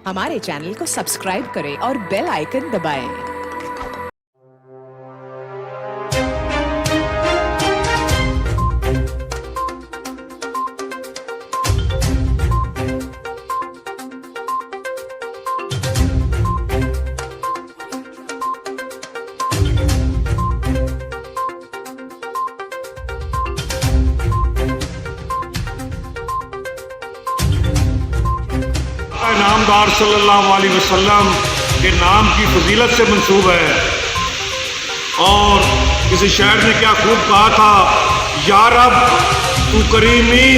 हमारे चैनल को सब्सक्राइब करें और बेल आइकन दबाएं। नामदार सल्लल्लाहु अलैहि वसल्लम के नाम की फजीलत से मंसूब है। और किसी शायर ने क्या खूब कहा था, या रब तू करीमी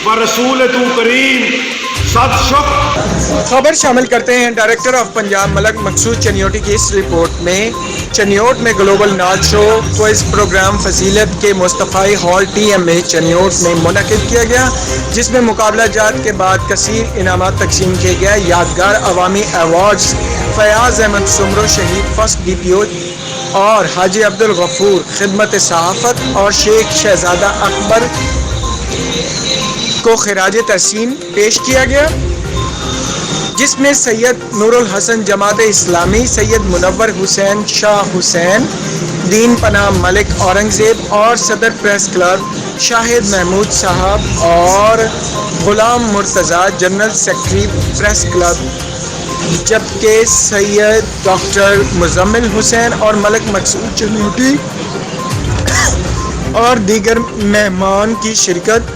व रसूल तू करीम सद शुक्र। खबर शामिल करते हैं डायरेक्टर ऑफ पंजाब मलक मकसूद चनियोटी की इस रिपोर्ट में। चनियोट में ग्लोबल नाज शो क्विज प्रोग्राम फजीलत के मुस्तफ़ाई हॉल TMA चनियोट में मुनक़िद किया गया, जिसमें मुकाबला जात के बाद कसीर इनामात तकसीम किए गए। यादगार अवामी अवार्ड्स फयाज़ अहमद सुमरो शहीद फर्स्ट DPO और हाजी अब्दुल गफूर खिदमत सहाफ़त और शेख शहजादा अकबर को खिराज तहसीन पेश किया गया, जिसमें सैयद नूरुल हसन जमात इस्लामी, सैयद मुनव्वर हुसैन शाह हुसैन, दीन पनाह मलिक औरंगज़ेब और सदर प्रेस क्लब शाहिद महमूद साहब और Ghulam Murtaza general secretary press club, जबकि सैयद डॉक्टर मुजम्मिल हुसैन और मलक मकसूद चनियोटी और दीगर मेहमान की शिरकत।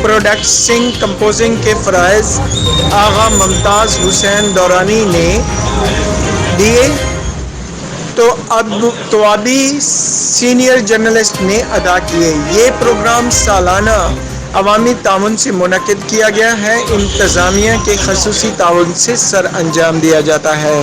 प्रोडक्सिंग कंपोजिंग के फ़राइज़ आगा मुमताज़ हुसैन दौरानी ने दिए तो अभी सीनियर जर्नलिस्ट ने अदा किए। ये प्रोग्राम सालाना अवामी ताउन से मुनक़िद किया गया है। इंतज़ामिया के ख़ुसूसी ताउन से सर अंजाम दिया जाता है।